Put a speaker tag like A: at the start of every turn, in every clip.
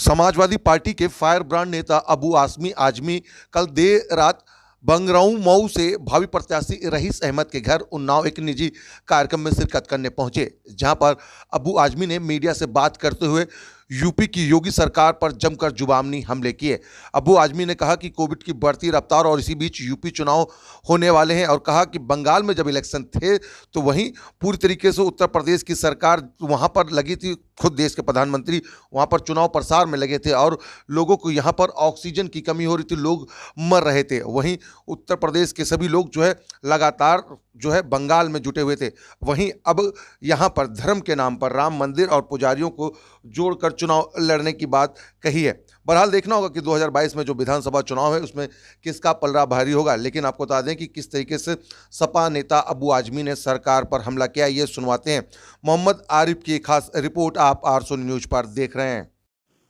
A: Samajwadi party के fire brand नेता अबू आसमी आजमी कल देर रात बंगराऊ मऊ से भावी प्रत्याशी रईस अहमद के घर उन्नाव एक निजी कार्यक्रम में शिरकत करने पहुंचे, जहां पर अबू आजमी ने मीडिया से बात करते हुए यूपी की योगी सरकार पर जमकर जुबानी हमले किए। अबू आजमी ने कहा कि कोविड की बढ़ती रफ्तार और इसी बीच यूपी चुनाव होने वाले हैं और कहा कि बंगाल में जब इलेक्शन थे तो वहीं पूरी तरीके से उत्तर प्रदेश की सरकार वहां पर लगी थी, खुद देश के प्रधानमंत्री वहां पर चुनाव प्रसार में लगे थे और लोगों को यहां पर ऑक्सीजन की कमी हो रही थी, लोग मर रहे थे। वहीं उत्तर प्रदेश के सभी लोग जो है लगातार जो है बंगाल में जुटे हुए थे। वहीं अब यहाँ पर धर्म के नाम पर राम मंदिर और पुजारियों को जोड़कर चुनाव लड़ने की बात कही है। बहरहाल देखना होगा कि 2022 में जो विधानसभा चुनाव है उसमें किसका पलड़ा भारी होगा। लेकिन आपको बता दें कि किस तरीके से सपा नेता अबू आजमी ने सरकार पर हमला किया, ये सुनवाते हैं। मोहम्मद आरिफ की एक खास रिपोर्ट आप R सोनी न्यूज पर देख रहे हैं।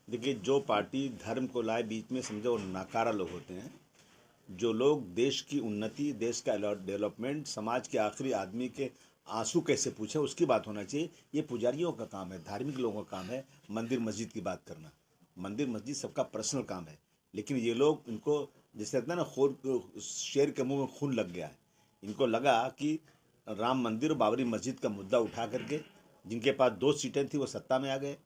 B: देखिए, जो पार्टी धर्म को लाए बीच में, समझो नाकारा लोग होते हैं। जो लोग देश की उन्नति, देश का डेवलपमेंट, समाज के आखिरी आदमी के आंसू कैसे पूछे उसकी बात होना चाहिए। ये पुजारियों का काम है, धार्मिक लोगों का काम है मंदिर मस्जिद की बात करना। मंदिर मस्जिद सबका पर्सनल काम है, लेकिन ये लोग, इनको जैसे कहते हैं ना, शेर के मुंह में खून लग गया है। इनको लगा कि राम मंदिर और बाबरी मस्जिद का मुद्दा उठा करके जिनके पास 2 सीटें थी वो सत्ता में आ गए।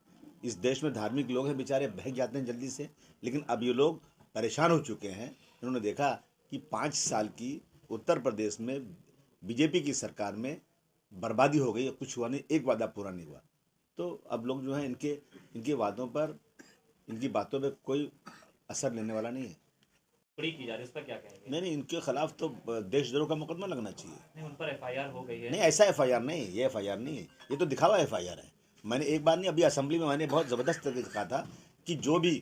B: इस देश में धार्मिक लोग हैं, बेचारे बहक जाते हैं जल्दी से, लेकिन अब ये लोग परेशान हो चुके हैं। इन्होंने देखा कि 5 साल की उत्तर प्रदेश में बीजेपी की सरकार में बर्बादी हो गई, कुछ हुआ नहीं, एक वादा पूरा नहीं हुआ। तो अब लोग जो हैं इनके वादों पर, इनकी बातों पे कोई असर लेने वाला नहीं है।
C: की जा रही है, इस पर क्या कहेंगे?
B: नहीं, इनके खिलाफ तो देशद्रोह का मुकदमा लगना चाहिए।
C: नहीं, उन पर FIR हो गई है।
B: नहीं, ऐसा FIR नहीं, ये FIR नहीं है, ये तो दिखावा FIR है। मैंने एक बार नहीं, अभी असेंबली में मैंने बहुत ज़बरदस्त तरीके से कहा था कि जो भी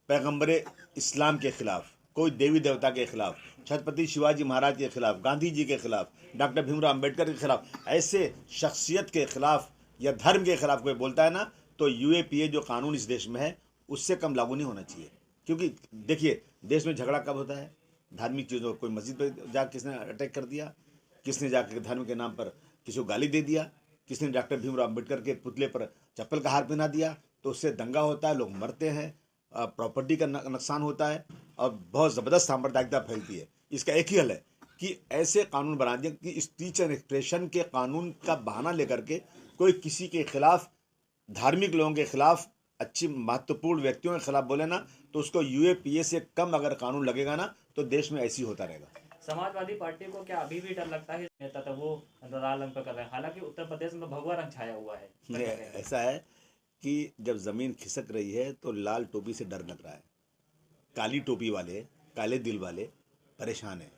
B: पैगंबरे इस्लाम के खिलाफ, कोई देवी देवता के खिलाफ, छत्रपति शिवाजी महाराज के खिलाफ, गांधी जी के खिलाफ, डॉक्टर भीमराव अंबेडकर के खिलाफ, ऐसे शख्सियत के खिलाफ या धर्म के खिलाफ कोई बोलता है ना, तो UAPA जो कानून इस देश में है उससे कम लागू नहीं होना चाहिए। क्योंकि देखिए, देश में झगड़ा कब होता है? धार्मिक चीज़ों, कोई मस्जिद पर जाकर किसने अटैक कर दिया, किसने जाकर धर्म के नाम पर किसी को गाली दे दिया, किसने डॉक्टर भीमराव अंबेडकर के पुतले पर चप्पल का हार पहना दिया, तो उससे दंगा होता है, लोग मरते हैं, प्रॉपर्टी का नुकसान होता है और बहुत ज़बरदस्त सांप्रदायिकता फैलती है। इसका एक ही हल है कि ऐसे कानून बना दिए कि स्पीच एंड एक्सप्रेशन के कानून का बहाना लेकर के कोई किसी के खिलाफ, धार्मिक लोगों के खिलाफ, अच्छी महत्वपूर्ण व्यक्तियों के खिलाफ बोले ना, तो उसको UAPA से कम अगर कानून लगेगा ना, तो देश में ऐसी होता रहेगा।
C: समाजवादी पार्टी को क्या अभी भी डर लगता है नेता तो वो लाल रंग पर कर रहे हैं, हालांकि उत्तर प्रदेश में भगवा रंग छाया हुआ है?
B: ऐसा है कि जब ज़मीन खिसक रही है तो लाल टोपी से डर लग रहा है। काली टोपी वाले, काले दिल वाले परेशान हैं,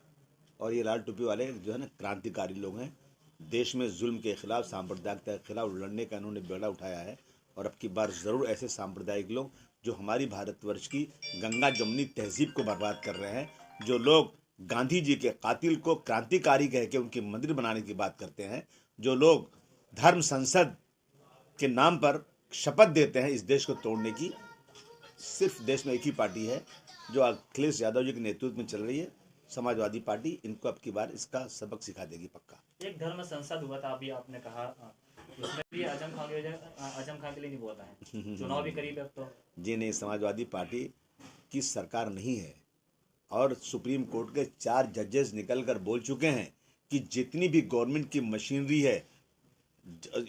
B: और ये लाल टोपी वाले जो है ना, क्रांतिकारी लोग हैं। देश में जुल्म के खिलाफ, सांप्रदायिकता के खिलाफ लड़ने का इन्होंने बेड़ा उठाया है, और अब की बार ज़रूर ऐसे सांप्रदायिक लोग जो हमारी भारतवर्ष की गंगा जमुनी तहजीब को बर्बाद कर रहे हैं, जो लोग गांधी जी के कातिल को क्रांतिकारी कह के उनके मंदिर बनाने की बात करते हैं, जो लोग धर्म संसद के नाम पर शपथ देते हैं इस देश को तोड़ने की, सिर्फ देश में एक ही पार्टी है जो अखिलेश यादव जी के नेतृत्व में चल रही है, समाजवादी पार्टी। इनको अब की बार इसका सबक सिखा देगी पक्का।
C: एक धर्म संसद हुआ था, अभी आपने कहा, उसमें भी आजम खान के लिए नहीं बोला है, चुनाव भी करीब है अब तो।
B: जी नहीं, समाजवादी पार्टी की सरकार नहीं है, और सुप्रीम कोर्ट के 4 जजेस निकल कर बोल चुके हैं कि जितनी भी गवर्नमेंट की मशीनरी है,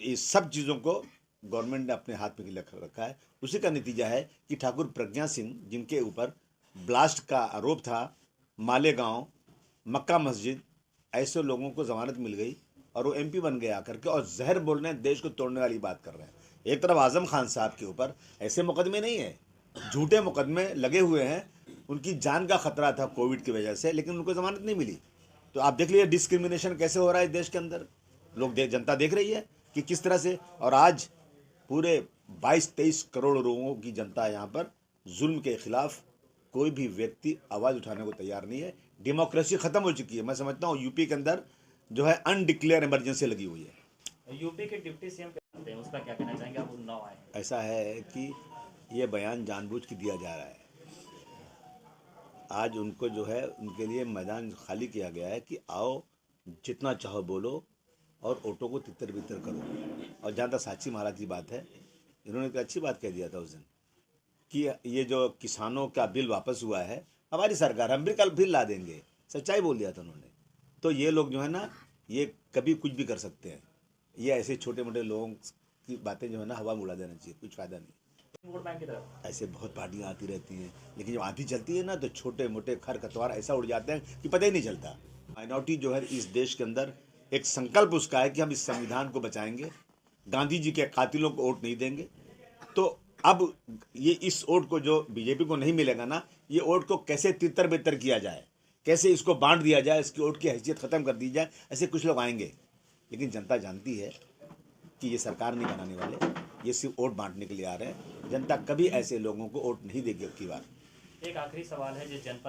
B: ये सब चीज़ों को गवर्नमेंट ने अपने हाथ में रखा है। उसी का नतीजा है कि ठाकुर प्रज्ञा सिंह, जिनके ऊपर ब्लास्ट का आरोप था, मालेगांव, मक्का मस्जिद, ऐसे लोगों को जमानत मिल गई और वो MP बन गए आकर के, और जहर बोल रहे हैं, देश को तोड़ने वाली बात कर रहे हैं। एक तरफ आजम खान साहब के ऊपर ऐसे मुकदमे नहीं है, झूठे मुकदमे लगे हुए हैं, उनकी जान का खतरा था कोविड की वजह से, लेकिन उनको जमानत नहीं मिली। तो आप देख लीजिए डिस्क्रिमिनेशन कैसे हो रहा है देश के अंदर। जनता देख रही है कि किस तरह से, और आज पूरे 22-23 करोड़ लोगों की जनता यहाँ पर जुल्म के खिलाफ कोई भी व्यक्ति आवाज़ उठाने को तैयार नहीं है। डेमोक्रेसी ख़त्म हो चुकी है। मैं समझता हूँ यूपी के अंदर जो है अनडिक्लेयर इमरजेंसी लगी हुई है।
C: यूपी के डिप्टी CM पे उस पर क्या कहना चाहेंगे आप? उन्नाव आए,
B: ऐसा है कि ये बयान जानबूझ के दिया जा रहा है। आज उनको जो है, उनके लिए मैदान खाली किया गया है कि आओ, जितना चाहो बोलो और ऑटो को तितर बितर करो। और जहाँ तक साक्षी महाराज की बात है, इन्होंने एक अच्छी बात कह दिया था उस दिन कि ये जो किसानों का बिल वापस हुआ है, हमारी सरकार, हम भी कल फिर ला देंगे, सच्चाई बोल दिया था उन्होंने। तो ये लोग जो है ना, ये कभी कुछ भी कर सकते हैं। ये ऐसे छोटे मोटे लोगों की बातें जो है ना, हवा में उड़ा देना चाहिए, कुछ फ़ायदा नहीं।
C: वोट बैंक की तरफ
B: ऐसे बहुत पार्टियां आती रहती हैं, लेकिन जब आती चलती है ना, तो छोटे मोटे खरपतवार ऐसा उड़ जाते हैं कि पता ही नहीं चलता। माइनॉरिटी जो है इस देश के अंदर, एक संकल्प उसका है कि हम इस संविधान को बचाएंगे, गांधी जी के कातिलों को वोट नहीं देंगे। तो अब ये इस वोट को जो बीजेपी को नहीं मिलेगा ना, ये वोट को कैसे तितर बितर किया जाए, कैसे इसको बांट दिया जाए, इसकी वोट की हैसियत ख़त्म कर दी जाए, ऐसे कुछ लोग आएंगे। लेकिन जनता जानती है कि ये सरकार नहीं बनाने वाले, ये सिर्फ वोट बांटने के लिए आ रहे हैं। जनता कभी ऐसे लोगों को वोट नहीं देगी अब की बार।
C: एक आखिरी सवाल है, जो जनपद